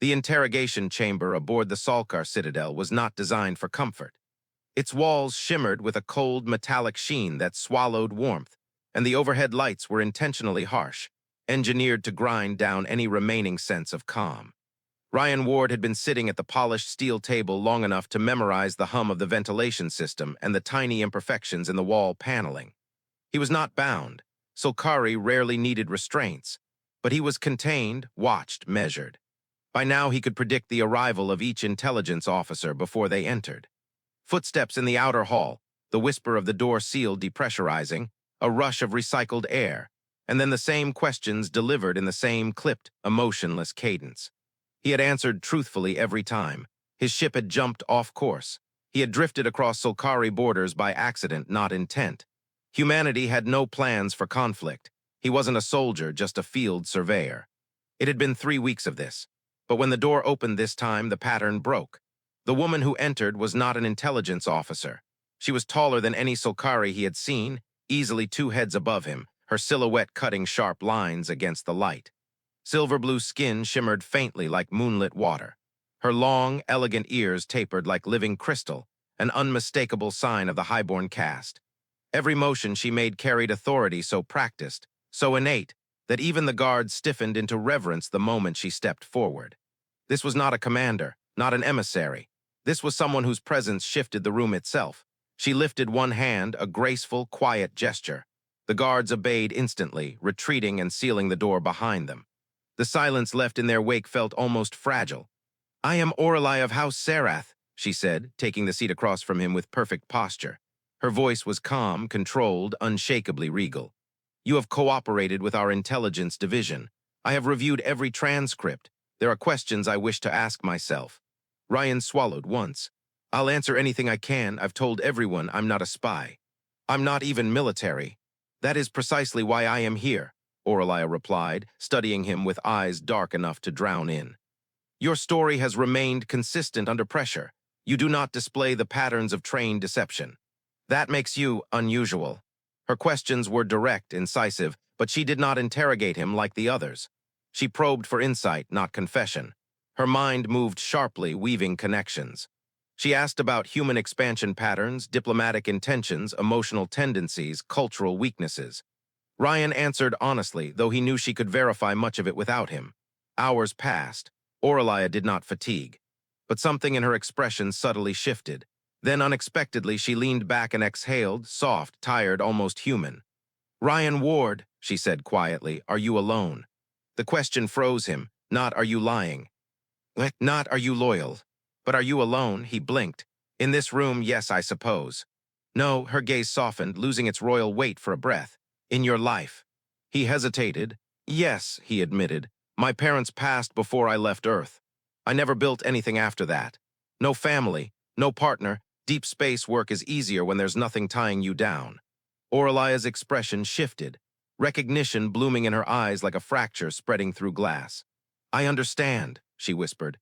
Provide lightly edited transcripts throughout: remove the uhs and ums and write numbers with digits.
The interrogation chamber aboard the Salkar Citadel was not designed for comfort. Its walls shimmered with a cold metallic sheen that swallowed warmth, and the overhead lights were intentionally harsh, engineered to grind down any remaining sense of calm. Ryan Ward had been sitting at the polished steel table long enough to memorize the hum of the ventilation system and the tiny imperfections in the wall paneling. He was not bound. Solkari rarely needed restraints, but he was contained, watched, measured. By now he could predict the arrival of each intelligence officer before they entered. Footsteps in the outer hall, the whisper of the door seal depressurizing, a rush of recycled air, and then the same questions delivered in the same clipped, emotionless cadence. He had answered truthfully every time. His ship had jumped off course. He had drifted across Solkari borders by accident, not intent. Humanity had no plans for conflict. He wasn't a soldier, just a field surveyor. It had been 3 weeks of this. But when the door opened this time, the pattern broke. The woman who entered was not an intelligence officer. She was taller than any Solkari he had seen, easily 2 heads above him, her silhouette cutting sharp lines against the light. Silver-blue skin shimmered faintly like moonlit water. Her long, elegant ears tapered like living crystal, an unmistakable sign of the highborn caste. Every motion she made carried authority so practiced, so innate, that even the guards stiffened into reverence the moment she stepped forward. This was not a commander, not an emissary. This was someone whose presence shifted the room itself. She lifted one hand, a graceful, quiet gesture. The guards obeyed instantly, retreating and sealing the door behind them. The silence left in their wake felt almost fragile. "I am Orelai of House Sarath," she said, taking the seat across from him with perfect posture. Her voice was calm, controlled, unshakably regal. "You have cooperated with our intelligence division. I have reviewed every transcript. There are questions I wish to ask myself." Ryan swallowed once. "I'll answer anything I can. I've told everyone I'm not a spy. I'm not even military. That is precisely why I am here," Orelai replied, studying him with eyes dark enough to drown in. "Your story has remained consistent under pressure. You do not display the patterns of trained deception. That makes you unusual." Her questions were direct, incisive, but she did not interrogate him like the others. She probed for insight, not confession. Her mind moved sharply, weaving connections. She asked about human expansion patterns, diplomatic intentions, emotional tendencies, cultural weaknesses. Ryan answered honestly, though he knew she could verify much of it without him. Hours passed. Orelai did not fatigue. But something in her expression subtly shifted. Then unexpectedly she leaned back and exhaled, soft, tired, almost human. "Ryan Ward," she said quietly, "are you alone?" The question froze him. Not "are you lying?" Not "are you loyal?" But "are you alone?" He blinked. "In this room, yes, I suppose." "No," her gaze softened, losing its royal weight for a breath. "In your life." He hesitated. "Yes," he admitted. "My parents passed before I left Earth. I never built anything after that. No family, no partner. Deep space work is easier when there's nothing tying you down." Orelia's expression shifted, recognition blooming in her eyes like a fracture spreading through glass. "I understand," she whispered.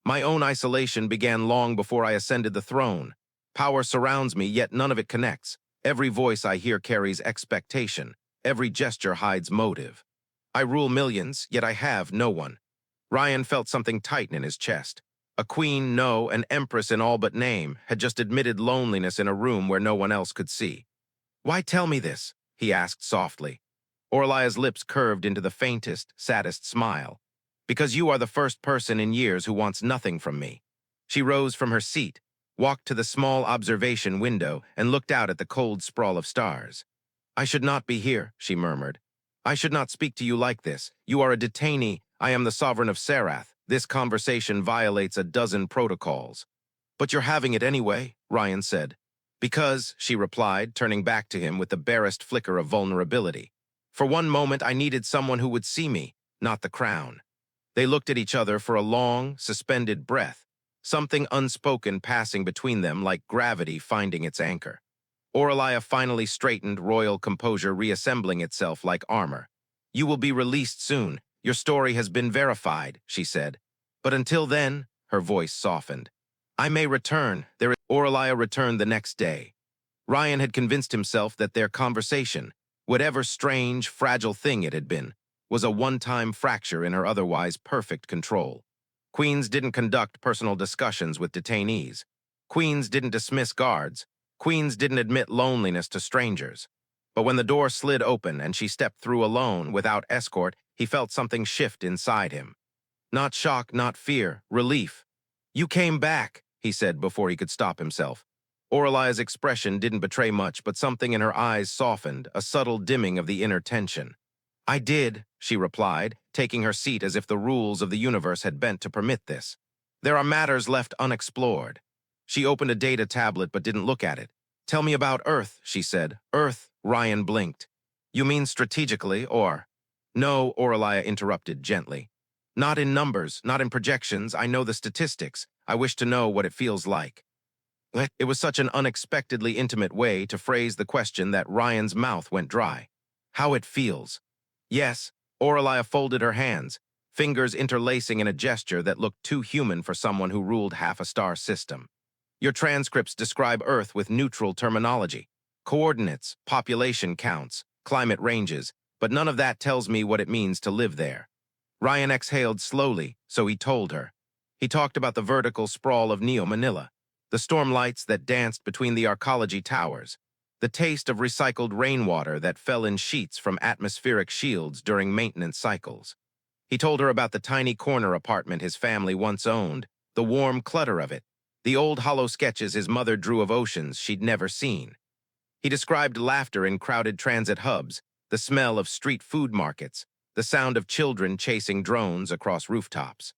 "My own isolation began long before I ascended the throne. Power surrounds me, yet none of it connects. Every voice I hear carries expectation. Every gesture hides motive. I rule millions, yet I have no one." Ryan felt something tighten in his chest. A queen, no, an empress in all but name, had just admitted loneliness in a room where no one else could see. "Why tell me this?" he asked softly. Orelia's lips curved into the faintest, saddest smile. "Because you are the first person in years who wants nothing from me." She rose from her seat, walked to the small observation window, and looked out at the cold sprawl of stars. "I should not be here," she murmured. "I should not speak to you like this. You are a detainee. I am the sovereign of Sarath. This conversation violates a dozen protocols." "But you're having it anyway," Ryan said. "Because," she replied, turning back to him with the barest flicker of vulnerability. "For one moment I needed someone who would see me, not the crown." They looked at each other for a long, suspended breath, something unspoken passing between them like gravity finding its anchor. Orelia finally straightened, royal composure reassembling itself like armor. "You will be released soon. Your story has been verified," she said. "But until then," her voice softened. "I may return." Orelia returned the next day. Ryan had convinced himself that their conversation, whatever strange, fragile thing it had been, was a one-time fracture in her otherwise perfect control. Queens didn't conduct personal discussions with detainees. Queens didn't dismiss guards. Queens didn't admit loneliness to strangers. But when the door slid open and she stepped through alone, without escort, he felt something shift inside him. Not shock, not fear, relief. "You came back," he said before he could stop himself. Oralia's expression didn't betray much, but something in her eyes softened, a subtle dimming of the inner tension. "I did," she replied, taking her seat as if the rules of the universe had bent to permit this. "There are matters left unexplored." She opened a data tablet but didn't look at it. "Tell me about Earth," she said. "Earth," Ryan blinked. "You mean strategically, or—" "No," Oralia interrupted gently. "Not in numbers, not in projections. I know the statistics. I wish to know what it feels like." It was such an unexpectedly intimate way to phrase the question that Ryan's mouth went dry. "How it feels." "Yes." Oralia folded her hands, fingers interlacing in a gesture that looked too human for someone who ruled half a star system. "Your transcripts describe Earth with neutral terminology. Coordinates, population counts, climate ranges, but none of that tells me what it means to live there." Ryan exhaled slowly, so he told her. He talked about the vertical sprawl of Neo Manila, the storm lights that danced between the arcology towers, the taste of recycled rainwater that fell in sheets from atmospheric shields during maintenance cycles. He told her about the tiny corner apartment his family once owned, the warm clutter of it, the old hollow sketches his mother drew of oceans she'd never seen. He described laughter in crowded transit hubs, the smell of street food markets, the sound of children chasing drones across rooftops.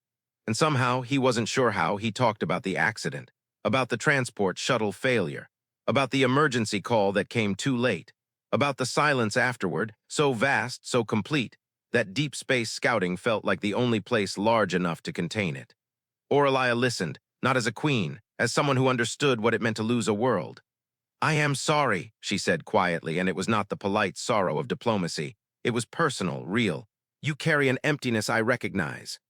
And somehow, he wasn't sure how, he talked about the accident, about the transport shuttle failure, about the emergency call that came too late, about the silence afterward, so vast, so complete, that deep space scouting felt like the only place large enough to contain it. Oralia listened, not as a queen, as someone who understood what it meant to lose a world. "I am sorry," she said quietly, and it was not the polite sorrow of diplomacy. It was personal, real. "You carry an emptiness I recognize."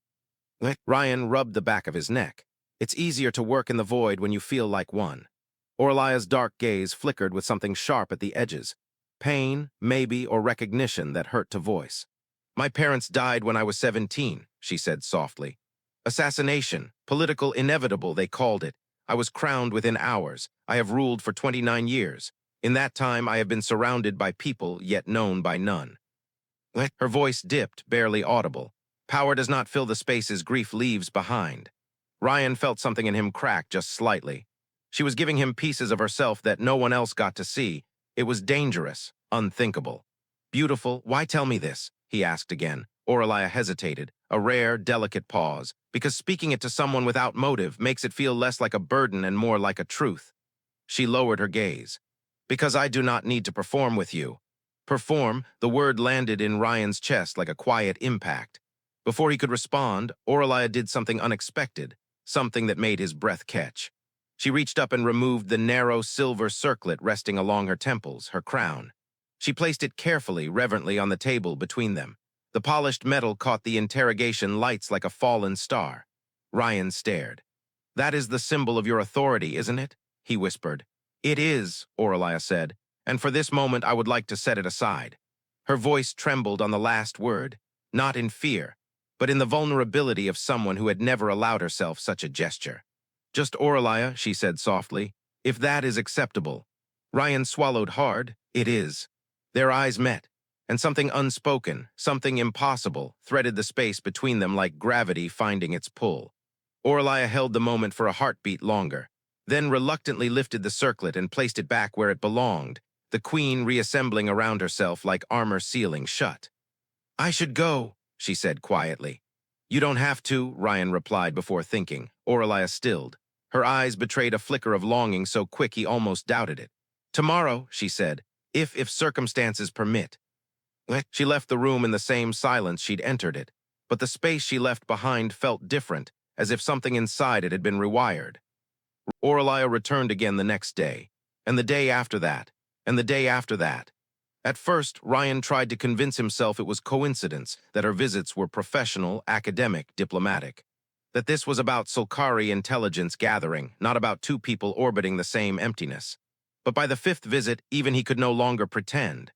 Ryan rubbed the back of his neck. "It's easier to work in the void when you feel like one." Oralia's dark gaze flickered with something sharp at the edges. Pain, maybe, or recognition that hurt to voice. "My parents died when I was 17, she said softly. "Assassination, political inevitable, they called it. I was crowned within hours. I have ruled for 29 years. In that time, I have been surrounded by people, yet known by none." Her voice dipped, barely audible. Power does not fill the spaces grief leaves behind. Ryan felt something in him crack just slightly. She was giving him pieces of herself that no one else got to see. It was dangerous, unthinkable. "Beautiful, why tell me this?" he asked again. Oralia hesitated, a rare, delicate pause, because speaking it to someone without motive makes it feel less like a burden and more like a truth. She lowered her gaze. "Because I do not need to perform with you." Perform, the word landed in Ryan's chest like a quiet impact. Before he could respond, Oralia did something unexpected, something that made his breath catch. She reached up and removed the narrow silver circlet resting along her temples, her crown. She placed it carefully, reverently on the table between them. The polished metal caught the interrogation lights like a fallen star. Ryan stared. "That is the symbol of your authority, isn't it?" he whispered. "It is," Oralia said, "and for this moment I would like to set it aside." Her voice trembled on the last word, not in fear, but in the vulnerability of someone who had never allowed herself such a gesture. "Just Oralia," she said softly, "if that is acceptable." Ryan swallowed hard. "It is." Their eyes met, and something unspoken, something impossible, threaded the space between them like gravity finding its pull. Oralia held the moment for a heartbeat longer, then reluctantly lifted the circlet and placed it back where it belonged, the queen reassembling around herself like armor sealing shut. "I should go," she said quietly. "You don't have to," Ryan replied before thinking. Oralia stilled. Her eyes betrayed a flicker of longing so quick he almost doubted it. "Tomorrow," she said, if circumstances permit." She left the room in the same silence she'd entered it, but the space she left behind felt different, as if something inside it had been rewired. Oralia returned again the next day, and the day after that, and the day after that. At first, Ryan tried to convince himself it was coincidence, that her visits were professional, academic, diplomatic. That this was about Solkari intelligence gathering, not about two people orbiting the same emptiness. But by the fifth visit, even he could no longer pretend.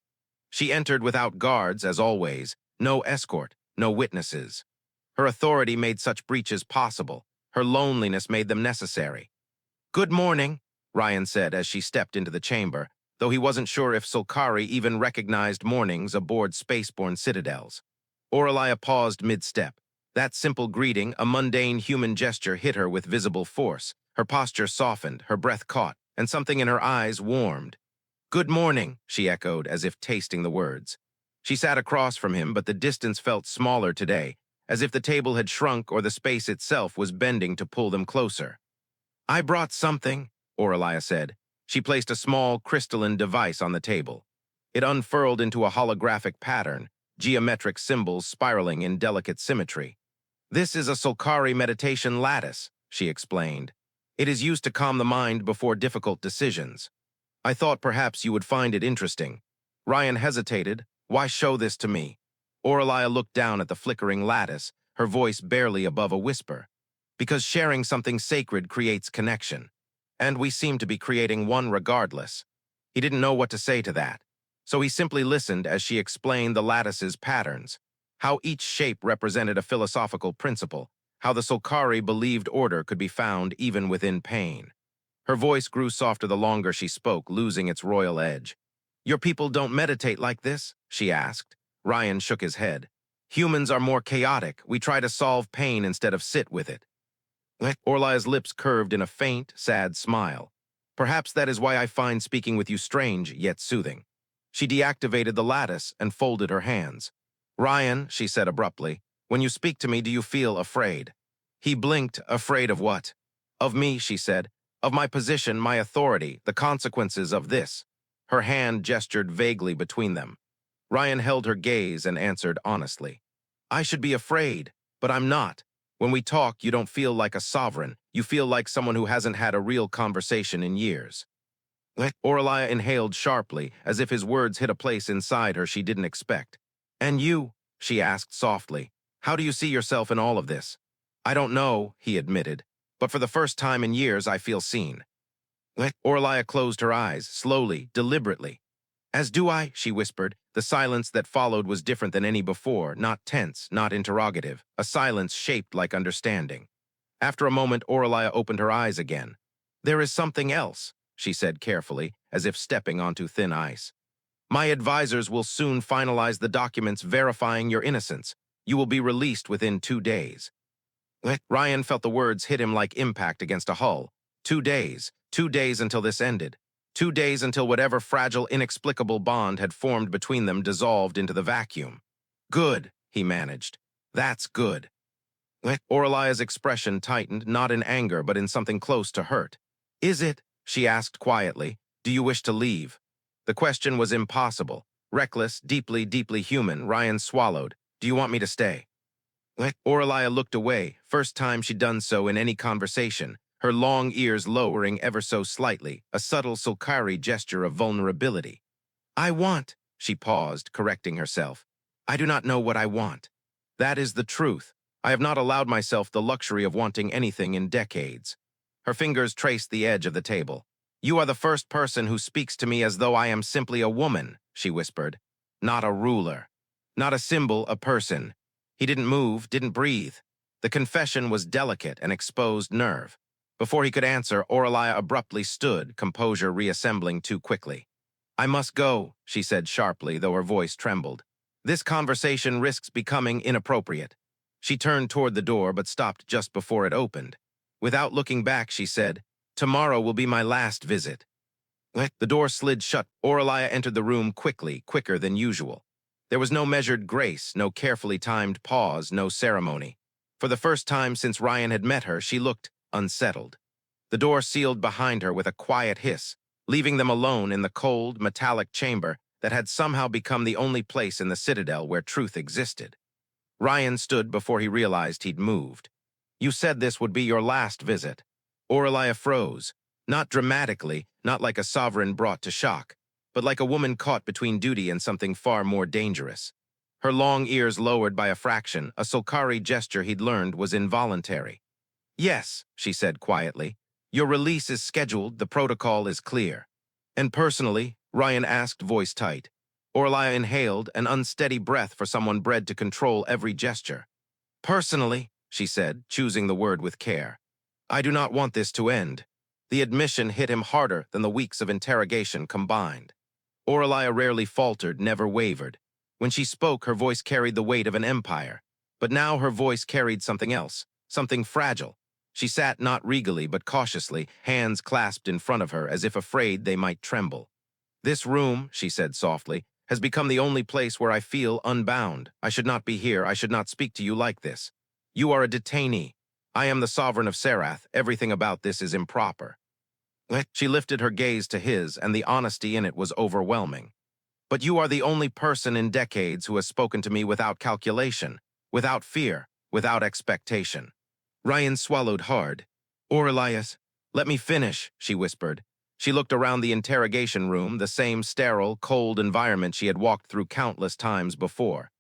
She entered without guards, as always, no escort, no witnesses. Her authority made such breaches possible. Her loneliness made them necessary. "Good morning," Ryan said as she stepped into the chamber, though he wasn't sure if Solkari even recognized mornings aboard spaceborne citadels. Oralia paused mid-step. That simple greeting, a mundane human gesture, hit her with visible force. Her posture softened, her breath caught, and something in her eyes warmed. "Good morning," she echoed, as if tasting the words. She sat across from him, but the distance felt smaller today, as if the table had shrunk or the space itself was bending to pull them closer. "I brought something," Oralia said. She placed a small, crystalline device on the table. It unfurled into a holographic pattern, geometric symbols spiraling in delicate symmetry. "This is a Solkari meditation lattice," she explained. "It is used to calm the mind before difficult decisions. I thought perhaps you would find it interesting." Ryan hesitated. "Why show this to me?" Oralia looked down at the flickering lattice, her voice barely above a whisper. "Because sharing something sacred creates connection. And we seem to be creating one regardless." He didn't know what to say to that, so he simply listened as she explained the lattice's patterns, how each shape represented a philosophical principle, how the Solkari believed order could be found even within pain. Her voice grew softer the longer she spoke, losing its royal edge. "Your people don't meditate like this?" she asked. Ryan shook his head. "Humans are more chaotic. We try to solve pain instead of sit with it." Orlia's lips curved in a faint, sad smile. "Perhaps that is why I find speaking with you strange, yet soothing." She deactivated the lattice and folded her hands. "Ryan," she said abruptly, "when you speak to me, do you feel afraid?" He blinked. "Afraid of what?" "Of me," she said. "Of my position, my authority, the consequences of this." Her hand gestured vaguely between them. Ryan held her gaze and answered honestly. "I should be afraid, but I'm not. When we talk, you don't feel like a sovereign. You feel like someone who hasn't had a real conversation in years." Oralia inhaled sharply, as if his words hit a place inside her she didn't expect. "And you?" she asked softly. "How do you see yourself in all of this?" "I don't know," he admitted, "but for the first time in years I feel seen." Oralia closed her eyes, slowly, deliberately. "As do I," she whispered. The silence that followed was different than any before, not tense, not interrogative, a silence shaped like understanding. After a moment, Oralia opened her eyes again. "There is something else," she said carefully, as if stepping onto thin ice. "My advisors will soon finalize the documents verifying your innocence. You will be released within 2 days." Ryan felt the words hit him like impact against a hull. 2 days. 2 days until this ended. 2 days until whatever fragile, inexplicable bond had formed between them dissolved into the vacuum. "Good," he managed. "That's good." Oralia's expression tightened, not in anger, but in something close to hurt. "Is it?" she asked quietly. "Do you wish to leave?" The question was impossible. Reckless, deeply, deeply human, Ryan swallowed. "Do you want me to stay?" Oralia looked away, first time she'd done so in any conversation, her long ears lowering ever so slightly, a subtle Solkari gesture of vulnerability. "I want," she paused, correcting herself. "I do not know what I want. That is the truth. I have not allowed myself the luxury of wanting anything in decades." Her fingers traced the edge of the table. "You are the first person who speaks to me as though I am simply a woman," she whispered. "Not a ruler. Not a symbol, a person." He didn't move, didn't breathe. The confession was delicate and exposed nerve. Before he could answer, Oralia abruptly stood, composure reassembling too quickly. "I must go," she said sharply, though her voice trembled. "This conversation risks becoming inappropriate." She turned toward the door but stopped just before it opened. Without looking back, she said, "Tomorrow will be my last visit." The door slid shut. Oralia entered the room quickly, quicker than usual. There was no measured grace, no carefully timed pause, no ceremony. For the first time since Ryan had met her, she looked unsettled. The door sealed behind her with a quiet hiss, leaving them alone in the cold, metallic chamber that had somehow become the only place in the Citadel where truth existed. Ryan stood before he realized he'd moved. "You said this would be your last visit." Oralia froze, not dramatically, not like a sovereign brought to shock, but like a woman caught between duty and something far more dangerous. Her long ears lowered by a fraction, a Solkari gesture he'd learned was involuntary. "Yes," she said quietly. "Your release is scheduled, the protocol is clear." "And personally?" Ryan asked, voice tight. Oralia inhaled, an unsteady breath for someone bred to control every gesture. Personally, she said, choosing the word with care, I do not want this to end. The admission hit him harder than the weeks of interrogation combined. Oralia rarely faltered, never wavered. When she spoke, her voice carried the weight of an empire. But now her voice carried something else, something fragile. She sat not regally but cautiously, hands clasped in front of her as if afraid they might tremble. This room, she said softly, has become the only place where I feel unbound. I should not be here. I should not speak to you like this. You are a detainee. I am the sovereign of Serath. Everything about this is improper. She lifted her gaze to his, and the honesty in it was overwhelming. But you are the only person in decades who has spoken to me without calculation, without fear, without expectation. Ryan swallowed hard. Aurelius, let me finish, she whispered. She looked around the interrogation room, the same sterile, cold environment she had walked through countless times before.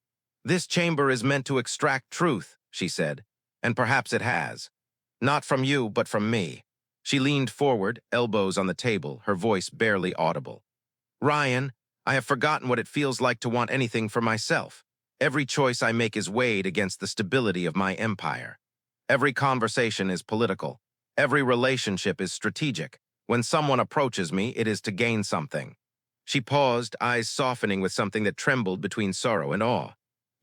This chamber is meant to extract truth, she said, and perhaps it has. Not from you, but from me. She leaned forward, elbows on the table, her voice barely audible. Ryan, I have forgotten what it feels like to want anything for myself. Every choice I make is weighed against the stability of my empire. Every conversation is political. Every relationship is strategic. When someone approaches me, it is to gain something. She paused, eyes softening with something that trembled between sorrow and awe.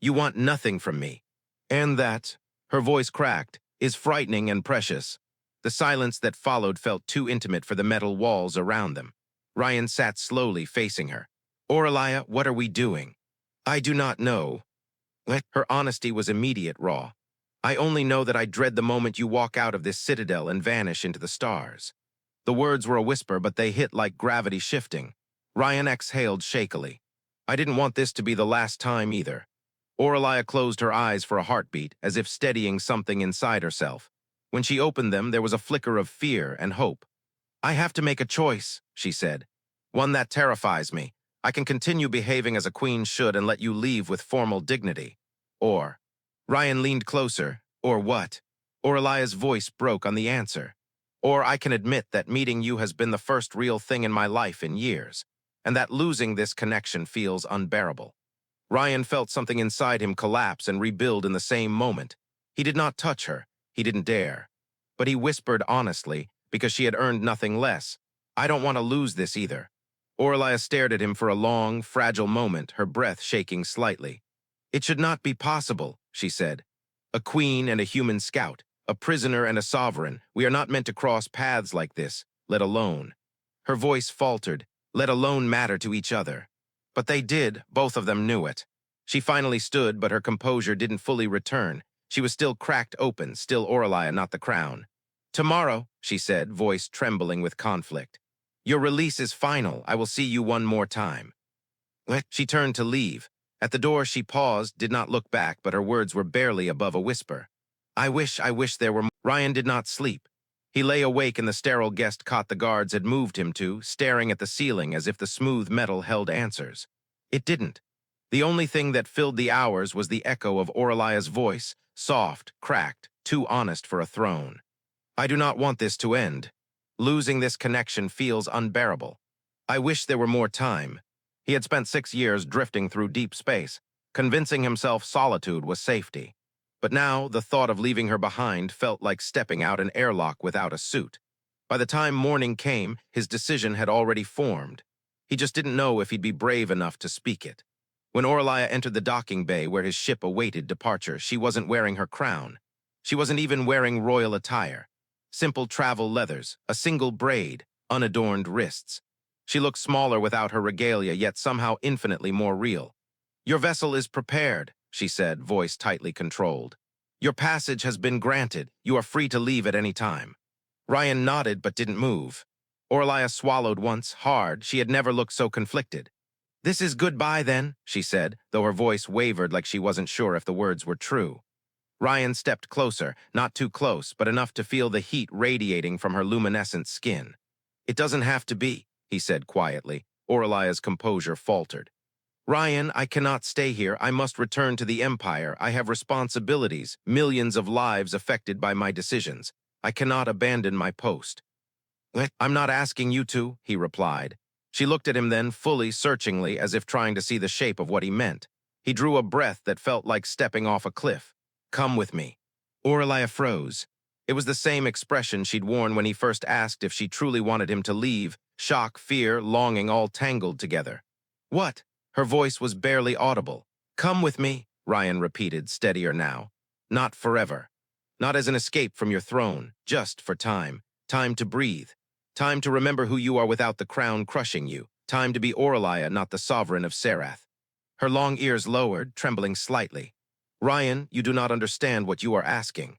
You want nothing from me. And that, her voice cracked, is frightening and precious. The silence that followed felt too intimate for the metal walls around them. Ryan sat slowly facing her. Aurelia, what are we doing? I do not know. Her honesty was immediate, raw. I only know that I dread the moment you walk out of this citadel and vanish into the stars. The words were a whisper, but they hit like gravity shifting. Ryan exhaled shakily. I didn't want this to be the last time either. Aurelia closed her eyes for a heartbeat, as if steadying something inside herself. When she opened them, there was a flicker of fear and hope. I have to make a choice, she said. One that terrifies me. I can continue behaving as a queen should and let you leave with formal dignity. Or, Ryan leaned closer, or what? Aurelia's voice broke on the answer. Or I can admit that meeting you has been the first real thing in my life in years, and that losing this connection feels unbearable. Ryan felt something inside him collapse and rebuild in the same moment. He did not touch her. He didn't dare. But he whispered honestly, because she had earned nothing less. I don't want to lose this either. Aurelia stared at him for a long, fragile moment, her breath shaking slightly. It should not be possible, she said. A queen and a human scout, a prisoner and a sovereign. We are not meant to cross paths like this, let alone. Her voice faltered, let alone matter to each other. But they did, both of them knew it. She finally stood, but her composure didn't fully return. She was still cracked open, still Aurelia, not the crown. Tomorrow, she said, voice trembling with conflict. Your release is final. I will see you one more time. She turned to leave. At the door, she paused, did not look back, but her words were barely above a whisper. I wish there were more. Ryan did not sleep. He lay awake in the sterile guest cot the guards had moved him to, staring at the ceiling as if the smooth metal held answers. It didn't. The only thing that filled the hours was the echo of Aurelia's voice, soft, cracked, too honest for a throne. I do not want this to end. Losing this connection feels unbearable. I wish there were more time. He had spent 6 years drifting through deep space, convincing himself solitude was safety. But now, the thought of leaving her behind felt like stepping out an airlock without a suit. By the time morning came, his decision had already formed. He just didn't know if he'd be brave enough to speak it. When Aurelia entered the docking bay where his ship awaited departure, she wasn't wearing her crown. She wasn't even wearing royal attire. Simple travel leathers, a single braid, unadorned wrists. She looked smaller without her regalia, yet somehow infinitely more real. Your vessel is prepared, she said, voice tightly controlled. Your passage has been granted. You are free to leave at any time. Ryan nodded but didn't move. Aurelia swallowed once, hard. She had never looked so conflicted. This is goodbye then, she said, though her voice wavered like she wasn't sure if the words were true. Ryan stepped closer, not too close, but enough to feel the heat radiating from her luminescent skin. It doesn't have to be, he said quietly. Aurelia's composure faltered. Ryan, I cannot stay here. I must return to the Empire. I have responsibilities, millions of lives affected by my decisions. I cannot abandon my post. I'm not asking you to, he replied. She looked at him then, fully, searchingly, as if trying to see the shape of what he meant. He drew a breath that felt like stepping off a cliff. Come with me. Aurelia froze. It was the same expression she'd worn when he first asked if she truly wanted him to leave, shock, fear, longing all tangled together. What? Her voice was barely audible. Come with me, Ryan repeated, steadier now. Not forever. Not as an escape from your throne, just for time. Time to breathe. Time to remember who you are without the crown crushing you. Time to be Aurelia, not the sovereign of Serath. Her long ears lowered, trembling slightly. Ryan, you do not understand what you are asking.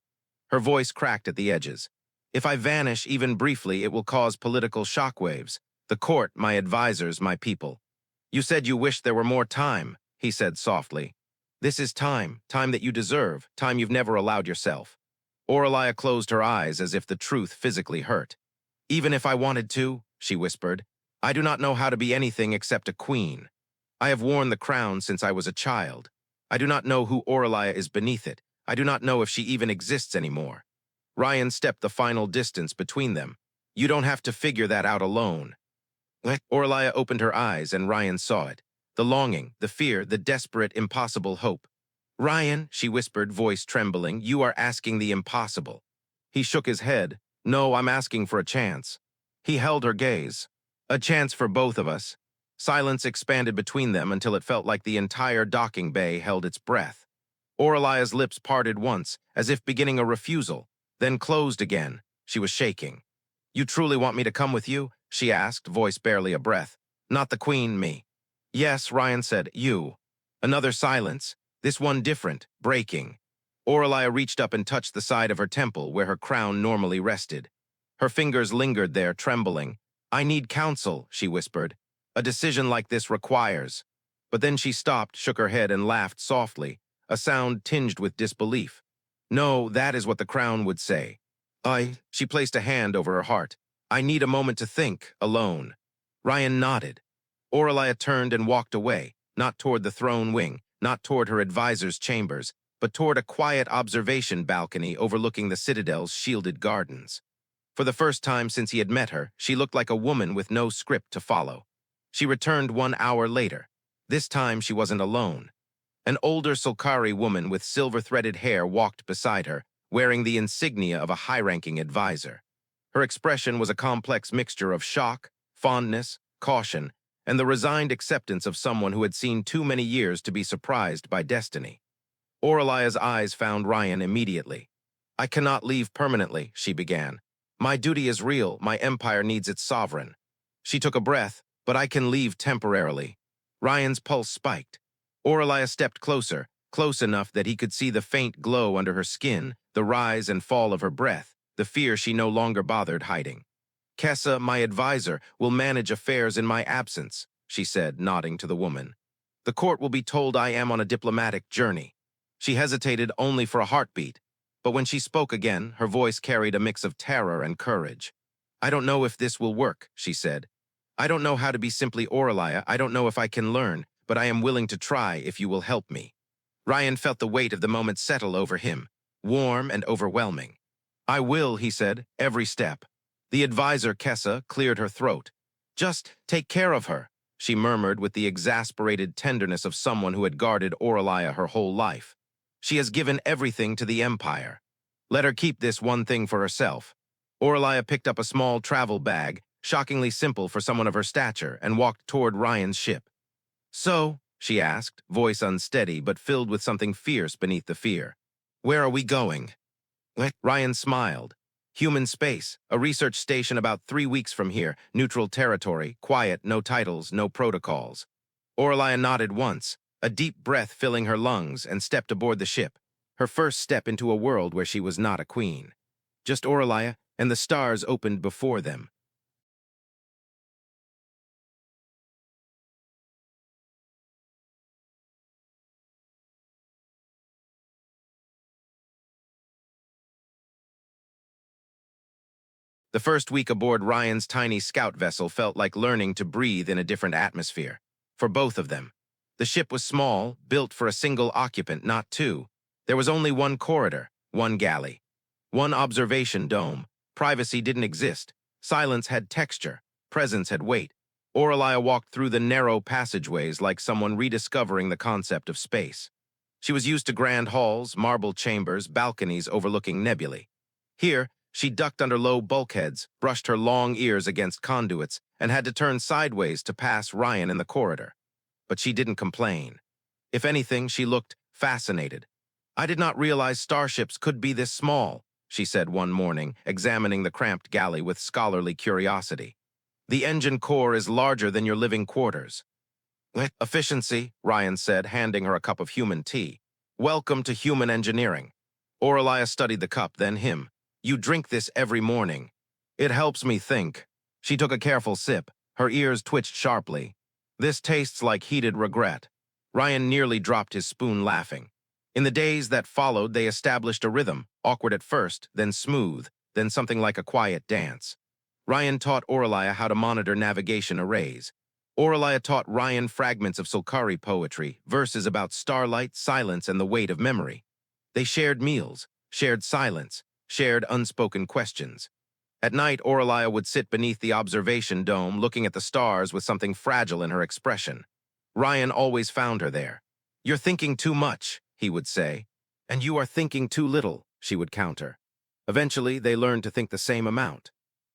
Her voice cracked at the edges. If I vanish even briefly, it will cause political shockwaves. The court, my advisors, my people. You said you wished there were more time, he said softly. This is time, time that you deserve, time you've never allowed yourself. Aurelia closed her eyes as if the truth physically hurt. Even if I wanted to, she whispered, I do not know how to be anything except a queen. I have worn the crown since I was a child. I do not know who Aurelia is beneath it. I do not know if she even exists anymore. Ryan stepped the final distance between them. You don't have to figure that out alone. Aurelia opened her eyes and Ryan saw it. The longing, the fear, the desperate, impossible hope. Ryan, she whispered, voice trembling, you are asking the impossible. He shook his head. No, I'm asking for a chance. He held her gaze. A chance for both of us. Silence expanded between them until it felt like the entire docking bay held its breath. Aurelia's lips parted once, as if beginning a refusal, then closed again. She was shaking. You truly want me to come with you? She asked, voice barely a breath. Not the queen, me. Yes, Ryan said, you. Another silence, this one different, breaking. Aurelia reached up and touched the side of her temple where her crown normally rested. Her fingers lingered there, trembling. I need counsel, she whispered. A decision like this requires. But then she stopped, shook her head, and laughed softly, a sound tinged with disbelief. No, that is what the crown would say. She placed a hand over her heart. I need a moment to think, alone. Ryan nodded. Aurelia turned and walked away, not toward the throne wing, not toward her advisor's chambers, but toward a quiet observation balcony overlooking the Citadel's shielded gardens. For the first time since he had met her, she looked like a woman with no script to follow. She returned 1 hour later. This time she wasn't alone. An older Solkari woman with silver-threaded hair walked beside her, wearing the insignia of a high-ranking advisor. Her expression was a complex mixture of shock, fondness, caution, and the resigned acceptance of someone who had seen too many years to be surprised by destiny. Aurelia's eyes found Ryan immediately. I cannot leave permanently, she began. My duty is real, my empire needs its sovereign. She took a breath, but I can leave temporarily. Ryan's pulse spiked. Aurelia stepped closer, close enough that he could see the faint glow under her skin, the rise and fall of her breath, the fear she no longer bothered hiding. Kessa, my advisor, will manage affairs in my absence, she said, nodding to the woman. The court will be told I am on a diplomatic journey. She hesitated only for a heartbeat, but when she spoke again, her voice carried a mix of terror and courage. I don't know if this will work, she said. I don't know how to be simply Aurelia, I don't know if I can learn, but I am willing to try if you will help me. Ryan felt the weight of the moment settle over him, warm and overwhelming. I will, he said, every step. The advisor, Kessa, cleared her throat. Just take care of her, she murmured with the exasperated tenderness of someone who had guarded Aurelia her whole life. She has given everything to the Empire. Let her keep this one thing for herself. Aurelia picked up a small travel bag, shockingly simple for someone of her stature, and walked toward Ryan's ship. So, she asked, voice unsteady but filled with something fierce beneath the fear. Where are we going? Ryan smiled. Human space, a research station about 3 weeks from here, neutral territory, quiet, no titles, no protocols. Aurelia nodded once, a deep breath filling her lungs, and stepped aboard the ship, her first step into a world where she was not a queen. Just Aurelia, and the stars opened before them. The first week aboard Ryan's tiny scout vessel felt like learning to breathe in a different atmosphere. For both of them. The ship was small, built for a single occupant, not two. There was only one corridor, one galley. One observation dome. Privacy didn't exist. Silence had texture. Presence had weight. Aurelia walked through the narrow passageways like someone rediscovering the concept of space. She was used to grand halls, marble chambers, balconies overlooking nebulae. Here, she ducked under low bulkheads, brushed her long ears against conduits, and had to turn sideways to pass Ryan in the corridor. But she didn't complain. If anything, she looked fascinated. "I did not realize starships could be this small," she said one morning, examining the cramped galley with scholarly curiosity. "The engine core is larger than your living quarters." "Efficiency," Ryan said, handing her a cup of human tea. "Welcome to human engineering." Aurelia studied the cup, then him. "You drink this every morning." "It helps me think." She took a careful sip. Her ears twitched sharply. "This tastes like heated regret." Ryan nearly dropped his spoon laughing. In the days that followed, they established a rhythm, awkward at first, then smooth, then something like a quiet dance. Ryan taught Aurelia how to monitor navigation arrays. Aurelia taught Ryan fragments of Solkari poetry, verses about starlight, silence, and the weight of memory. They shared meals, shared silence, shared unspoken questions. At night, Aurelia would sit beneath the observation dome, looking at the stars with something fragile in her expression. Ryan always found her there. "You're thinking too much," he would say. "And you are thinking too little," she would counter. Eventually, they learned to think the same amount.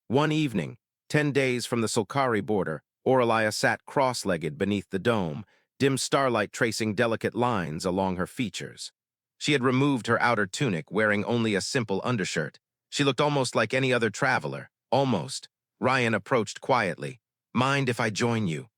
One evening, 10 days from the Solkari border, Aurelia sat cross-legged beneath the dome, dim starlight tracing delicate lines along her features. She had removed her outer tunic, wearing only a simple undershirt. She looked almost like any other traveler, almost. Ryan approached quietly. "Mind if I join you?"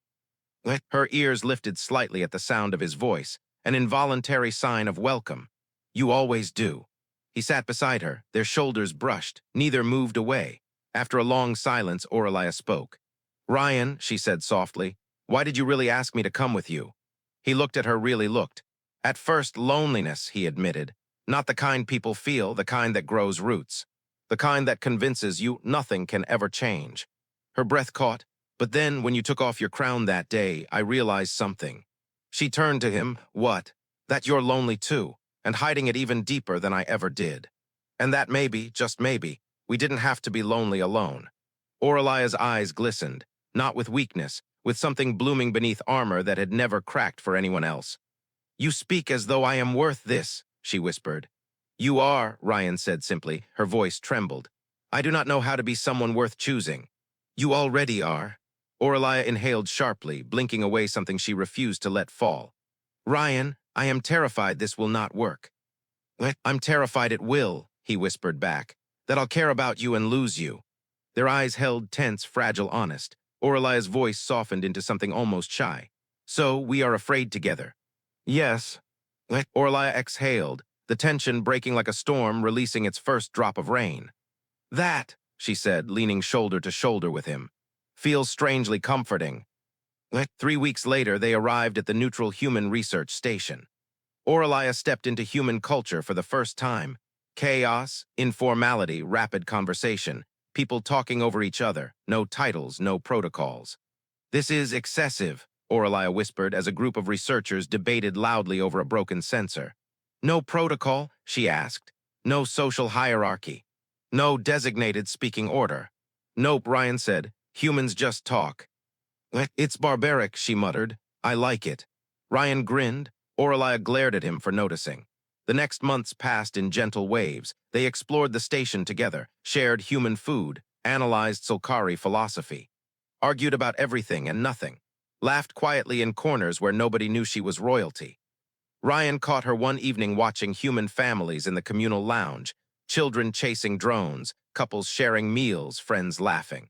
Her ears lifted slightly at the sound of his voice, an involuntary sign of welcome. "You always do." He sat beside her, their shoulders brushed, neither moved away. After a long silence, Aurelia spoke. "Ryan," she said softly, "why did you really ask me to come with you?" He looked at her, really looked. "At first, loneliness," he admitted. "Not the kind people feel, the kind that grows roots. The kind that convinces you nothing can ever change." Her breath caught. "But then, when you took off your crown that day, I realized something." She turned to him. "What?" "That you're lonely too, and hiding it even deeper than I ever did. And that maybe, just maybe, we didn't have to be lonely alone." Aurelia's eyes glistened, not with weakness, with something blooming beneath armor that had never cracked for anyone else. "You speak as though I am worth this," she whispered. "You are," Ryan said simply. Her voice trembled. "I do not know how to be someone worth choosing." "You already are." Aurelia inhaled sharply, blinking away something she refused to let fall. "Ryan, I am terrified this will not work." "I'm terrified it will," he whispered back. "That I'll care about you and lose you." Their eyes held tense, fragile, honest. Aurelia's voice softened into something almost shy. "So, we are afraid together." "Yes." Aurelia exhaled, the tension breaking like a storm, releasing its first drop of rain. "That," she said, leaning shoulder to shoulder with him, "feels strangely comforting." 3 weeks later, they arrived at the neutral human research station. Aurelia stepped into human culture for the first time. Chaos, informality, rapid conversation, people talking over each other, no titles, no protocols. "This is excessive," Aurelia whispered as a group of researchers debated loudly over a broken sensor. "No protocol?" she asked. "No social hierarchy? No designated speaking order?" "Nope," Ryan said. "Humans just talk." "It's barbaric," she muttered. "I like it." Ryan grinned. Aurelia glared at him for noticing. The next months passed in gentle waves. They explored the station together, shared human food, analyzed Solkari philosophy, argued about everything and nothing, laughed quietly in corners where nobody knew she was royalty. Ryan caught her one evening watching human families in the communal lounge, children chasing drones, couples sharing meals, friends laughing.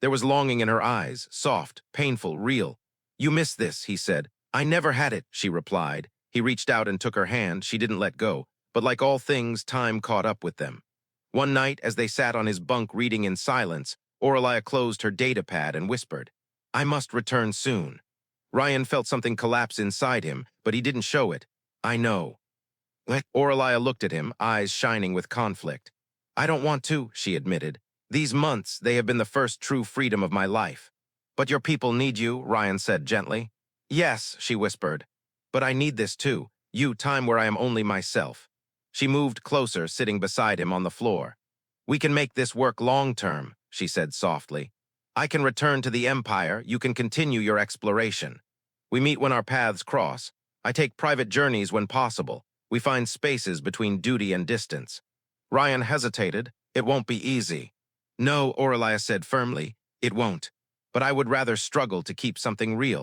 There was longing in her eyes, soft, painful, real. "You miss this," he said. "I never had it," she replied. He reached out and took her hand. She didn't let go, but like all things, time caught up with them. One night, as they sat on his bunk reading in silence, Aurelia closed her datapad and whispered, "I must return soon." Ryan felt something collapse inside him, but he didn't show it. "I know." Aurelia looked at him, eyes shining with conflict. "I don't want to," she admitted. "These months, they have been the first true freedom of my life." "But your people need you," Ryan said gently. "Yes," she whispered. "But I need this too. Time where I am only myself." She moved closer, sitting beside him on the floor. "We can make this work long-term," she said softly. "I can return to the Empire. You can continue your exploration. We meet when our paths cross. I take private journeys when possible. We find spaces between duty and distance. Ryan hesitated. It won't be easy. No, Aurelia said firmly. It won't. But I would rather struggle to keep something real.